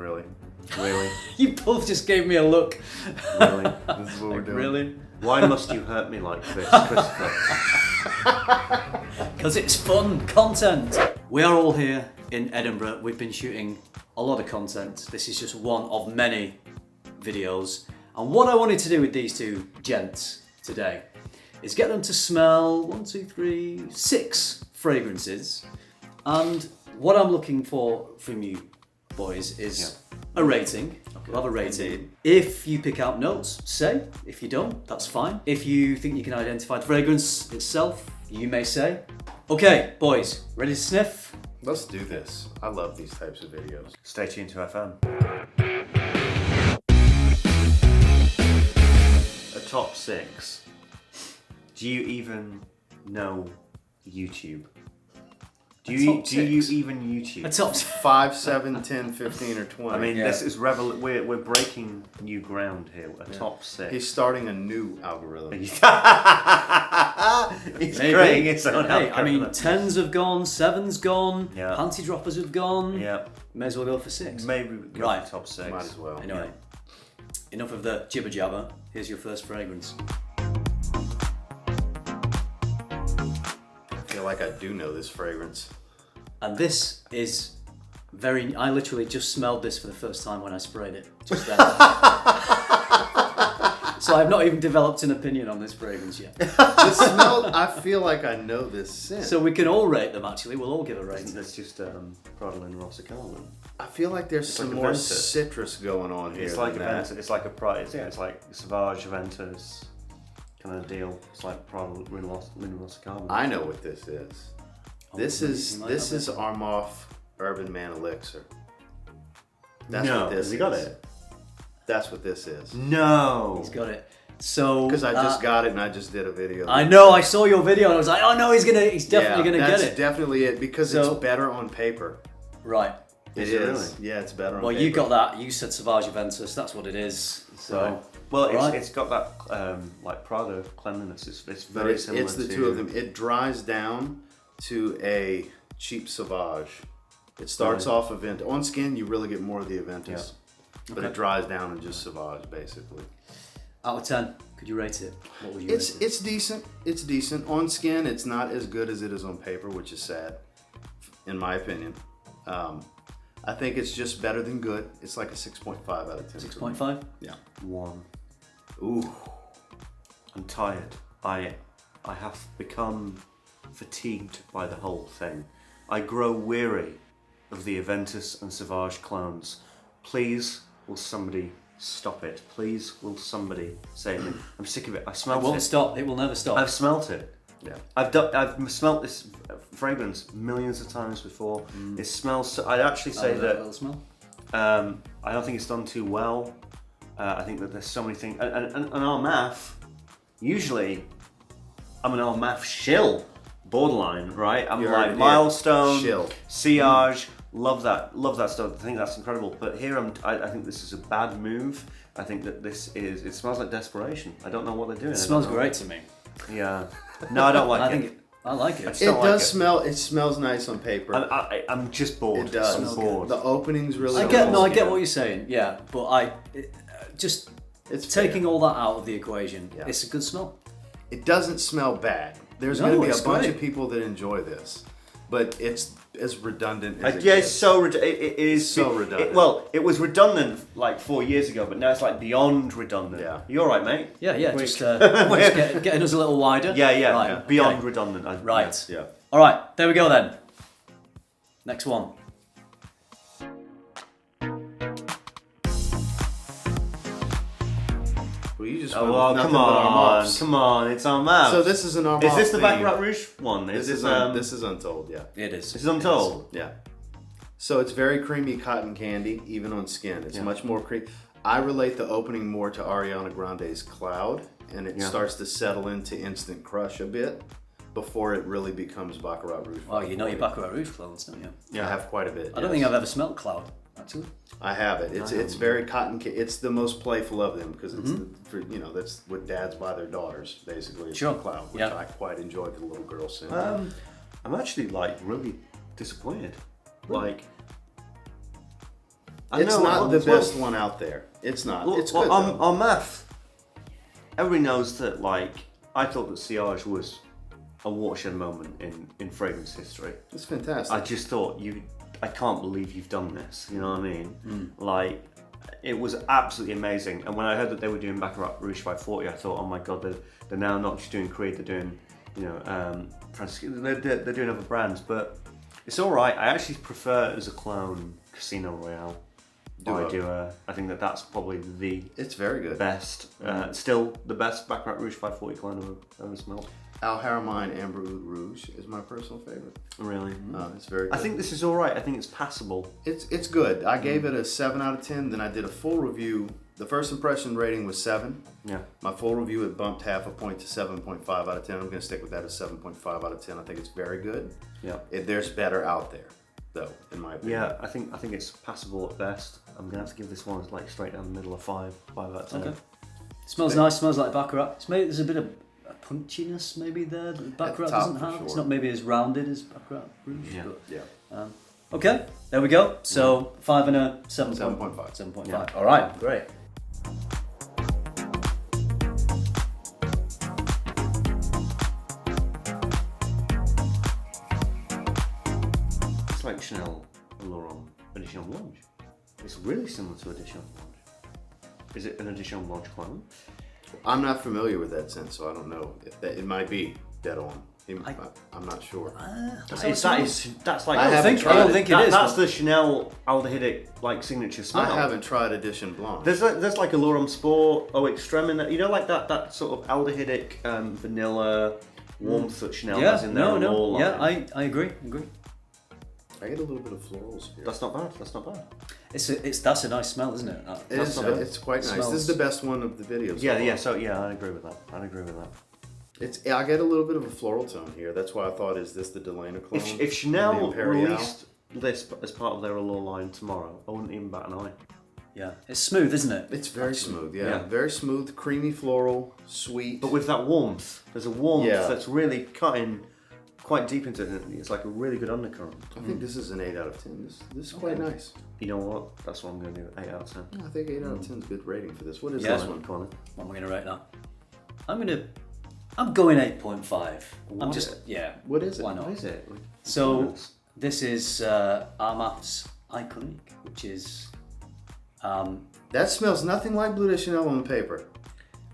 Really? Really? You both just gave me a look. Really? This is what we're doing? Really? Why must you hurt me like this, Christopher? Because it's fun content. We are all here in Edinburgh. We've been shooting a lot of content. This is just one of many videos. And what I wanted to do with these two gents today is get them to smell 6 fragrances. And what I'm looking for from you boys is a rating. We'll have a rating. If you pick out notes, say. If you don't, that's fine. If you think you can identify the fragrance itself, you may say. Okay, boys, ready to sniff? Let's do this. I love these types of videos. Stay tuned to FM. A top 6. Do you even know YouTube? Do you even YouTube? A top 5, 7, 10, 15, or 20. I mean, this is we're breaking new ground here. A top 6. He's starting a new algorithm. He's creating his own algorithm. I mean, 10s have gone, 7's gone, Yeah. panty droppers have gone. Yeah. May as well go for 6. Maybe go Right. for top 6. Might as well. Anyway, enough of the jibber jabber. Here's your first fragrance. I feel like I do know this fragrance. And this is I literally just smelled this for the first time when I sprayed it, just then. So I've not even developed an opinion on this fragrance yet. The smell, I feel like I know this scent. So we can all rate them actually, we'll all give a rating. That's just Prodal and Rossicana. I feel like there's some like more AVENTUS. citrus going on here. It's like than AVENTUS. that. It's like it's like Sauvage AVENTUS kind of deal. It's like Prodal and Rossicana. I know what this is. This is Armaf Urban Man Elixir. That's no, what this has is. he got it? That's what this is. No. He's got it. So Because I just got it and I just did a video. I know, I saw your video and I was like, oh no, he's definitely gonna get it. That's definitely it because it's better on paper. Right. It Is it is. really? Yeah, it's better on Well, paper. you got that. You said Sauvage AVENTUS. That's what it is. So, Right. Well, right. it's got that like Prada cleanliness. It's But very similar. it's the to, two of them. It dries down to a cheap Sauvage. It starts off Aventus. On skin, you really get more of the Aventus. But it dries down to just Sauvage, basically. out of 10, could you rate it? What would you rate it? It's decent. It's decent. On skin, it's not as good as it is on paper, which is sad, in my opinion. I think it's just better than good. It's like a 6.5 out of 10. 6.5? Yeah. 1. Ooh. I'm tired. I have become fatigued by the whole thing. I grow weary of the Aventus and Sauvage clones. Please, will somebody stop it? Please, will somebody save me? I'm sick of it. I smelled It it. won't stop. It will never stop. I've smelt it. Yeah. I've smelt this fragrance millions of times before. It smells. So, I'd actually say A that. little smell. I don't think it's done too well. I think that there's so many things. And Armaf, usually, I'm an Armaf shill, borderline, right? I'm like Milestone, shill. Sillage, love that stuff. I think that's incredible. But here, I think this is a bad move. I think that it smells like desperation. I don't know what they're doing. It smells great to me. Yeah. No, I don't like it. I like it. It does smell. It smells nice on paper. I'm just bored. It does. I'm bored. The opening's really. I get what you're saying. Yeah, but it's taking all that out of the equation. Yeah. It's a good smell. It doesn't smell bad. There's going to be a bunch of people that enjoy this, but it's as redundant as it yeah, gets. it's so it is so redundant. It was redundant like 4 years ago, but now it's like beyond redundant. Yeah. You all right, mate? Yeah, just getting us a little wider. Yeah. Right, Beyond okay. redundant. Right. Yeah. All right, there we go then. Next one. Well, you just Oh, went well, with come nothing but Armafs. come on, it's Armaf. So this is an Armaf. Is this the theme. Baccarat Rouge one? This is Untold. Yeah. It is. This is Untold. Yeah. So it's very creamy cotton candy, even on skin. It's much more creamy. I relate the opening more to Ariana Grande's Cloud, and it starts to settle into Instant Crush a bit before it really becomes Baccarat Rouge. Oh, you know your Baccarat Rouge clones, don't you? Yeah, I have quite a bit. I don't think I've ever smelled Cloud, actually. I have it. It's very cotton. It's the most playful of them because it's that's what dads buy their daughters basically. It's Sure. Cloud, which I quite enjoy for the little girl scent. I'm actually like really disappointed. Like It's not the best one out there. It's not. It's good though. Armaf, everybody knows that, like, I thought that Sillage was a watershed moment in fragrance history. It's fantastic. I just thought, I can't believe you've done this, you know what I mean? Like, it was absolutely amazing. And when I heard that they were doing Baccarat Rouge 540, I thought, oh my God, they're now not just doing Creed, they're doing, you know, they're doing other brands, but it's all right. I actually prefer as a clone Casino Royale by Duo. I think that's probably it's very good. Best, still the best Baccarat Rouge 540 clone I've ever smelled. Al Haramain Amber Oud Rouge is my personal favorite. Really? It's very good. I think this is all right. I think it's passable. It's good. I gave it a 7 out of 10. Then I did a full review. The first impression rating was 7. Yeah. My full review, it bumped half a point to 7.5 out of 10. I'm going to stick with that as 7.5 out of 10. I think it's very good. Yeah. There's better out there, though, in my opinion. Yeah, I think it's passable at best. I'm going to have to give this one like straight down the middle of 5 out of 10. Okay. It smells nice. Smells like Baccarat. There's a bit of punchiness maybe there that Baccarat doesn't have. Sure. It's not maybe as rounded as Baccarat Rouge. Yeah. But, yeah. Okay, there we go. So 5 and a 7.5. 7.5. Yeah. All right, great. It's like Chanel Laurent Edition Blanche. It's really similar to Edition Blanche. Is it an Edition Blanche clone? I'm not familiar with that scent, so I don't know. It might be dead on. I'm not sure. That's like I don't think it is. That's the Chanel aldehydic like signature smell. I haven't tried Edition Blanche. There's like a Laurent Sport Eau Extreme in that. You know, like that sort of aldehydic vanilla warmth that Chanel has in there. No. Yeah, I agree. I get a little bit of florals here. That's not bad. That's a nice smell, isn't it? It's quite nice. This is the best one of the videos. Yeah. I agree with that. I get a little bit of a floral tone here. That's why I thought, is this the Delana clone? If Chanel released this as part of their Allure line tomorrow, I wouldn't even bat an eye. Yeah, it's smooth, isn't it? It's very smooth. Yeah, very smooth, creamy floral, sweet. But with that warmth, there's a warmth that's really cutting quite deep into it. It's like a really good undercurrent. I think this is an 8 out of 10. This is quite nice. You know what? That's what I'm going to do. 8 out of 10. Yeah, I think 8 out of 10 is a good rating for this. What is this one, Colin? What am I going to rate that? I'm going 8.5. What is it? Why not? What is it? So this is Armaf's Iconic, which is that smells nothing like Bleu de Chanel on the paper.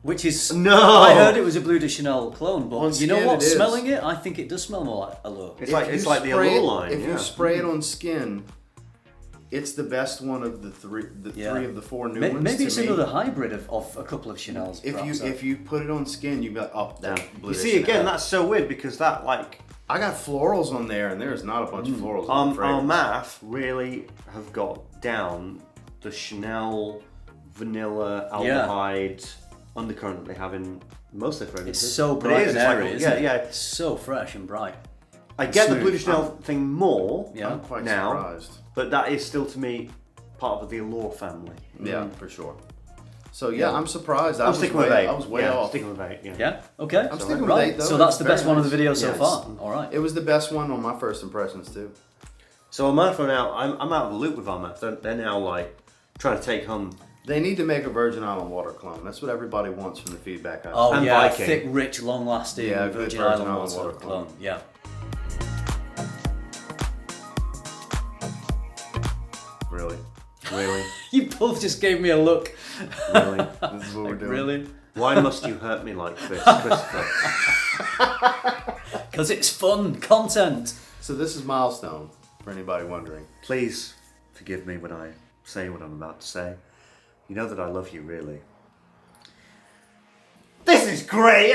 Which is no. I heard it was a Bleu de Chanel clone, but on you know what? Skin, Smelling it, I think it does smell more like Allure. It's like the Allure line. If you spray it on skin, it's the best one of the three of the 4 new ones. Maybe it's another hybrid of a couple of Chanels. If you put it on skin, you got You see, again, that's so weird because that like I got florals on there, and there's not a bunch of florals on the Armaf really have got down the Chanel vanilla aldehyde undercurrent that they have in most of their fragrances. It's so bright and airy, isn't it? Yeah. It's so fresh and bright. I get the Bleu de Chanel thing more I'm quite now, surprised. but that is still to me part of the Allure family. Yeah, for sure. So I'm surprised. I'm sticking with 8. I was way off. Sticking with 8. Yeah. Okay. I'm sticking with 8 though. So that's the It's best very one of the nice. videos so far. All right. It was the best one on my first impressions too. So Armaf are now, I'm out of the loop with Armaf. They're now like trying to take home. They need to make a Virgin Island water clone. That's what everybody wants from the feedback I've Oh and yeah, Viking. thick, rich, long-lasting Virgin Island water clone. Yeah. Really? You both just gave me a look. Really? This is what we're doing. Really? Why must you hurt me like this, Christopher? Because it's fun content. So this is Milestone, for anybody wondering. Please forgive me when I say what I'm about to say. You know that I love you, really. This is great!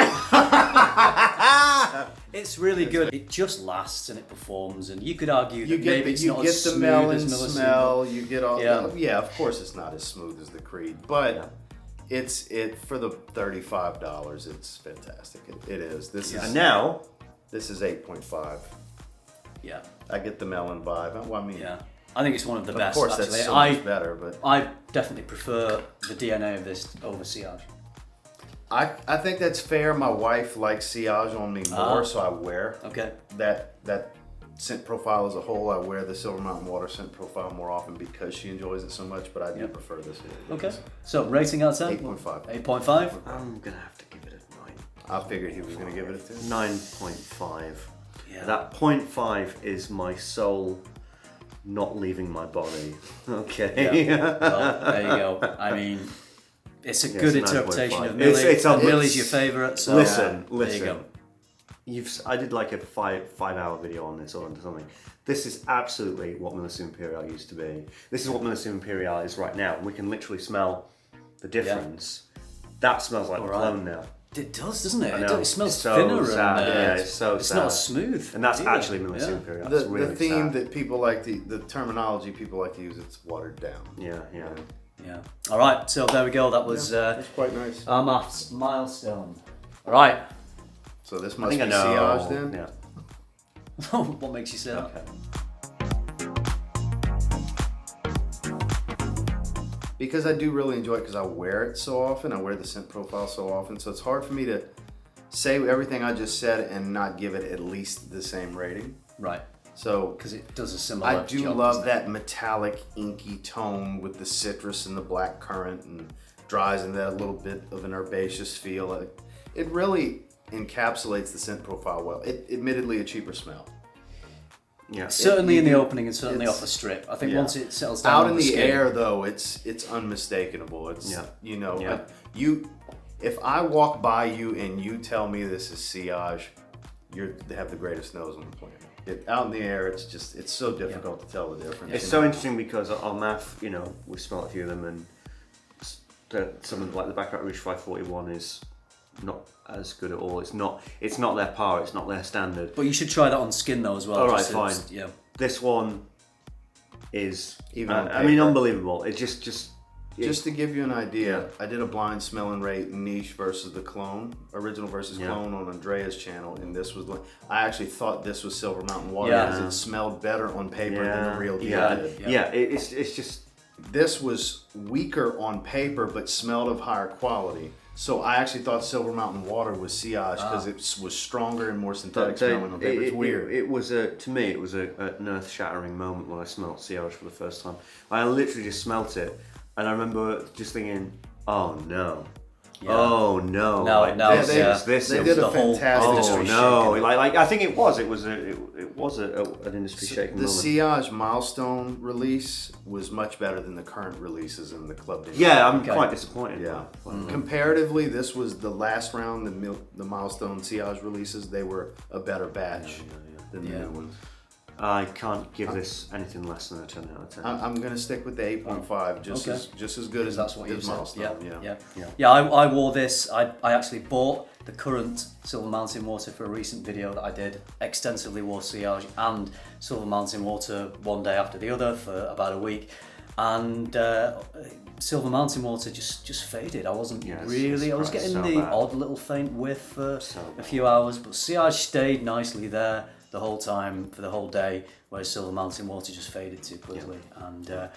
It's really good. It just lasts and it performs, and you could argue that maybe it's not you as get the smooth melon as Millicent, smell. You get all. Yeah. Yeah, of course it's not as smooth as the Creed, but it's for the $35. It's fantastic. It is. And now, this is 8.5. Yeah. I get the melon vibe. Well, I mean, Yeah. I think it's one of the best. Of course, actually. that's so much better, but I definitely prefer the DNA of this over Sillage. I think that's fair. My wife likes Sillage on me more, so I wear Okay. that scent profile as a whole, I wear the Silver Mountain Water scent profile more often because she enjoys it so much, but I do prefer this. Okay. So rating out of 10? 8.5. 8.5? I'm gonna have to give it a 9. I figured he was going to give it a 10. 9.5. Yeah. That 0.5 is my soul not leaving my body. Okay. Yeah. Well, there you go. I mean, it's a Yeah, good it's a interpretation 9.5. of Millie. It's Millie's your favourite, so listen. there you go. I did like a five-hour video on this or something. This is absolutely what Milestone Imperial used to be. This is what Milestone Imperial is right now. We can literally smell the difference. That smells like the cologne now. It does, doesn't it? I know. It smells It's so thinner sad. and Yeah, it's so it's sad. not smooth. And that's either. actually Milestone Imperial. It's The really theme sad. that people like the terminology people like to use, it's watered down. Yeah. Yeah. All right. So there we go. That was It's quite nice. Armaf's Milestone. All right. So this I must think be I know. Sillage then? Yeah. What makes you say that? Okay. Because I do really enjoy it because I wear it so often. I wear the scent profile so often. So it's hard for me to say everything I just said and not give it at least the same rating. Right. So Because it does a similar I do job, love doesn't that metallic inky tone with the citrus and the black currant and dries in that little bit of an herbaceous feel. It really encapsulates the scent profile well. Admittedly a cheaper smell. Yeah. Certainly in the opening and certainly it's- off the strip. I think yeah. once it settles down Out on in the the skin, air though, it's unmistakable. It's Yeah. you know, Yeah. if I walk by you and you tell me this is Sillage, you have the greatest nose on the planet. Out in the air, it's so difficult to tell the difference. It's so interesting because Armaf, we smell a few of them, and some of like the Baccarat Rouge 541 is not as good at all. It's not their power. It's not their standard. But you should try that on skin though as well. All right, just to- fine. Yeah. This one is Even on I mean, paper. unbelievable. It just Just to give you an idea, Yeah. I did a blind smell and rate niche versus the clone, original versus Yeah. clone on Andrea's channel, and this was I actually thought this was Silver Mountain Water Yeah. because it smelled better on paper than the real deal yeah, did. yeah. It's just This was weaker on paper but smelled of higher quality. So I actually thought Silver Mountain Water was Sillage because it was stronger and more synthetic smelling on paper. It's weird. It was to me, it was an earth-shattering moment when I smelled Sillage for the first time. I literally just smelt it, and I remember just thinking, "Oh no, oh no!" No, like, no, this they- is this. they is did a the whole fantastic industry Oh no! shaking. Like I think it was an industry shaking The moment. Sillage Milestone release was much better than the current releases in the club. Yeah, I'm Okay. quite disappointed. Yeah. by it. Comparatively, this was the last round. The Milestone Sillage releases, they were a better batch than the Yeah. new ones. I can't give this anything less than a 10 out of 10. I'm gonna stick with the 8.5, just Okay. as good as That's what you as said. Milestone. Yeah. I wore this. I actually bought the current Silver Mountain Water for a recent video that I did. Extensively wore Sillage and Silver Mountain Water one day after the other for about a week, and Silver Mountain Water just faded. I wasn't Yeah, really. I was it's getting so the bad. odd little faint whiff for So a bad. few hours, but Sillage stayed nicely there the whole time for the whole day, whereas Silver Mountain Water just faded too quickly. And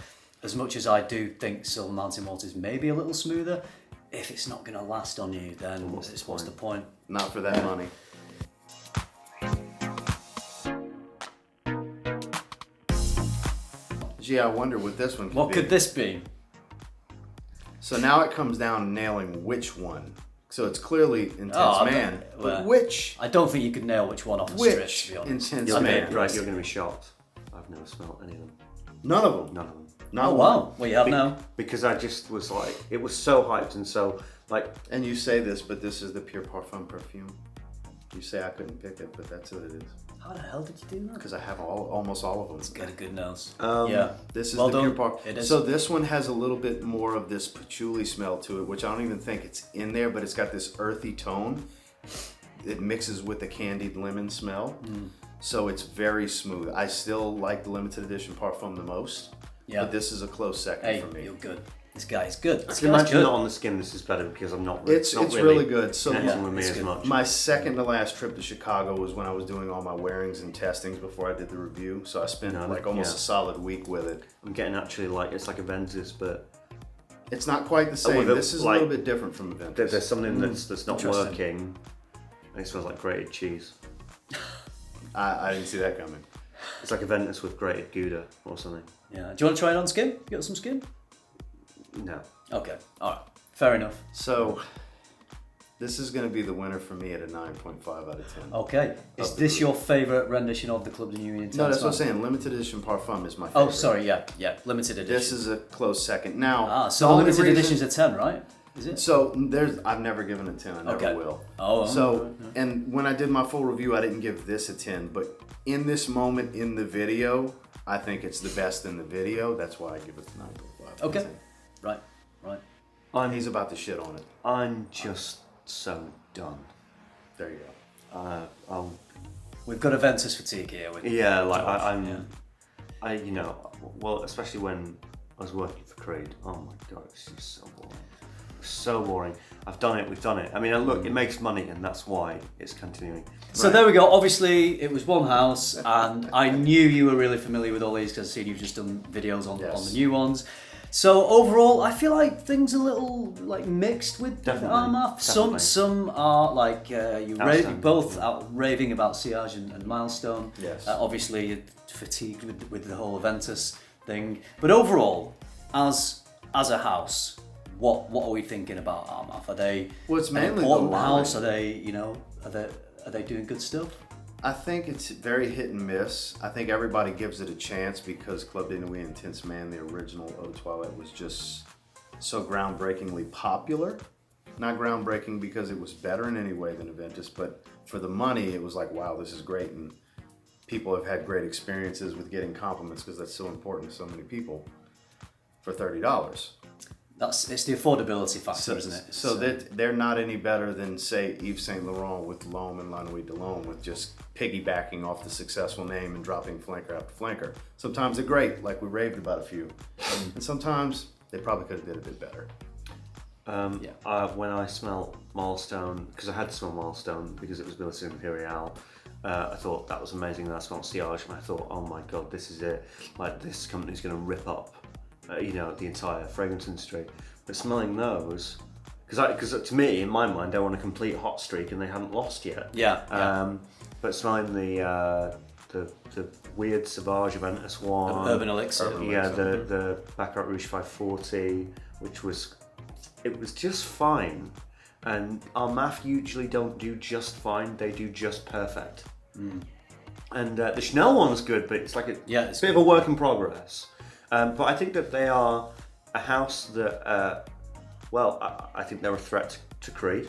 as much as I do think Silver Mountain Water is maybe a little smoother, if it's not going to last on you, then what's the point? Not for that money. Gee, I wonder what this one could What be. could this be? So now it comes down to nailing which one. So it's clearly Intense Man, but which I don't think you could nail which one off a strip, to be honest. Intense You're Man? gonna, right, you're going to be shocked. I've never smelled any of them. None of them. None of them. Not Oh one. wow, well you have now. Because I just was like, it was so hyped and so like. And you say this, but this is the Pure Parfum perfume. You say I couldn't pick it, but that's what it is. How the hell did you do that? Because I have almost all of them. Got a good nose. Um, Yeah. This is Well the Pure done. Parfum. It is. So this one has a little bit more of this patchouli smell to it, which I don't even think it's in there, but it's got this earthy tone. It mixes with the candied lemon smell. So it's very smooth. I still like the limited edition Parfum the most. Yeah. But this is a close second Hey, for me. you're good. This guy's good. I This can guy's imagine good. that on the skin this is better because I'm not. It's not really good. So connecting yeah, with me it's as good. much. my second to last trip to Chicago was when I was doing all my wearings and testings before I did the review. So I spent No, like almost yeah. a solid week with it. I'm getting actually like it's like AVENTUS, but It's not quite the same. with it, This is a like, little bit different from Aventus. there's something that's not Interesting. working. And it smells like grated cheese. I didn't see that coming. It's like Aventus with grated Gouda or something. Yeah. Do you want to try it on skin? You got some skin? No. Okay. All right. Fair enough. So this is going to be the winner for me at a 9.5 out of 10. Okay. Is this your favourite rendition of the Club de Nuit? No, that's what I'm saying. Limited edition Parfum is my favorite. Oh, sorry. Yeah. Limited edition. This is a close second. Now, so the limited edition's a 10, right? Is it? So I've never given a 10. I never will. Oh. So, and when I did my full review, I didn't give this a 10, but in this moment in the video, I think it's the best in the video. That's why I give it 9.5. Okay. Right. He's about to shit on it. I'm just so done. There you go. We've got Aventus fatigue here. Yeah, like well, especially when I was working for Creed. Oh my god, it's just so boring. So boring. I've done it. We've done it. I mean, look, it makes money, and that's why it's continuing. So there we go. Obviously, it was one house, and I knew you were really familiar with all these because I've seen you've just done videos on the new ones. So overall, I feel like things are a little like mixed with Armaf. Some are like you both out raving about Sillage and Milestone. Yes. Obviously, fatigued with the whole Aventus thing. But overall, as a house, what are we thinking about Armaf? Are they it's mainly an important the line. house? Are they are they doing good stuff? I think it's very hit and miss. I think everybody gives it a chance because Club de Nuit Intense Man, the original Eau de Toilette, was just so groundbreakingly popular. Not groundbreaking because it was better in any way than Aventus, but for the money, it was like, wow, this is great. And people have had great experiences with getting compliments because that's so important to so many people for $30. It's the affordability factor, isn't it? So that they're not any better than, say, Yves Saint Laurent with L'Homme and La Nuit de L'Homme, with just piggybacking off the successful name and dropping flanker after flanker. Sometimes they're great, like we raved about a few, and sometimes they probably could have did a bit better. When I smelled Milestone, because I had to smell Milestone because it was Milestone Imperial, I thought that was amazing. And I smelled Sillage, and I thought, oh my god, this is it. Like, this company's going to rip up the entire fragrance industry. But smelling those, because to me, in my mind, they're on a complete hot streak and they haven't lost yet. But smelling the weird Sauvage Aventus one, Urban Elixir, the Baccarat Rouge 540, which was just fine. And Armaf usually don't do just fine; they do just perfect. And the Chanel one's good, but it's like it's a bit of a work in progress. But I think that they are a house that, I think they're a threat to Creed,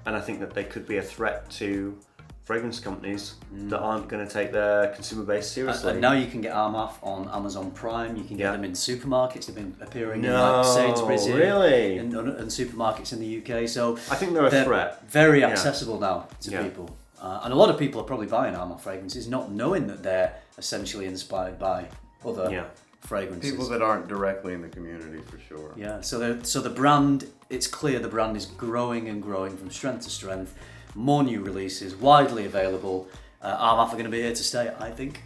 and I think that they could be a threat to fragrance companies that aren't going to take their consumer base seriously. And now you can get Armaf on Amazon Prime. You can get them in supermarkets. They've been appearing in like Sainsbury's and supermarkets in the UK. So I think they're a threat. Very accessible now to people. And a lot of people are probably buying Armaf fragrances not knowing that they're essentially inspired by other fragrances. People that aren't directly in the community, for sure. Yeah, so the brand, it's clear the brand is growing and growing from strength to strength. More new releases, widely available. Armaf are going to be here to stay, I think.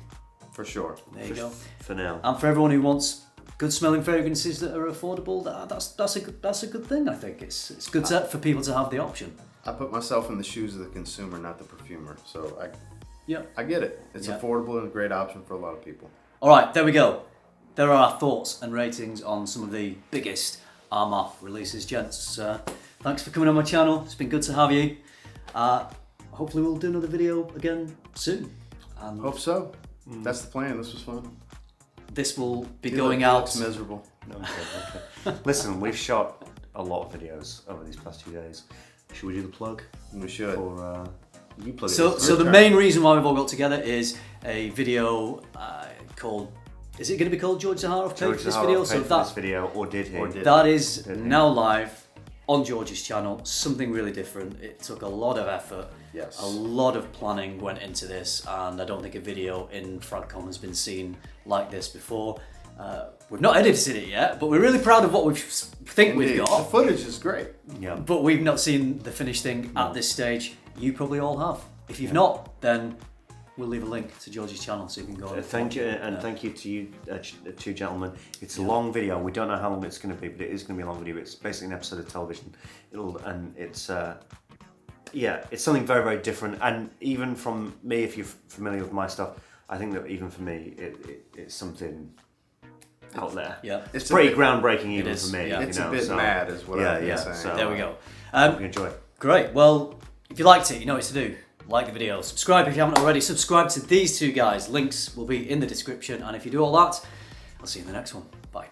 For sure. There you go. For now. And for everyone who wants good smelling fragrances that are affordable, that's a good thing. I think it's good for people to have the option. I put myself in the shoes of the consumer, not the perfumer. So I get it. It's affordable and a great option for a lot of people. All right, there we go. There are our thoughts and ratings on some of the biggest Armaf releases, gents. Thanks for coming on my channel. It's been good to have you. Hopefully we'll do another video again soon. Hope so. That's the plan. This was fun. This will be going out. Looks miserable. No, okay. Listen, we've shot a lot of videos over these past 2 days. Should we do the plug? We should. Or you plug it. So the main reason why we've all got together is a video called. Is it going to be called George Zaharoff paid for this video? So that this video, or did he? That is now live on George's channel. Something really different. It took a lot of effort. Yes. A lot of planning went into this, and I don't think a video in FRAG-Com has been seen like this before. We've not edited it yet, but we're really proud of what we think we've got. The footage is great. Yeah. But we've not seen the finished thing at this stage. You probably all have. If you've not, then we'll leave a link to George's channel so you can go. Thank you, and thank you to you two gentlemen. It's a long video. We don't know how long it's going to be, but it is going to be a long video. It's basically an episode of television. It's something very, very different. And even from me, if you're familiar with my stuff, I think that even for me, it's something out there. Yeah. It's pretty groundbreaking even for me. Yeah. It's a bit mad is what I've been saying. So, There we go. enjoy. Great. Well, if you liked it, you know what to do. Like the video, subscribe if you haven't already. Subscribe to these two guys. Links will be in the description. And if you do all that, I'll see you in the next one. Bye.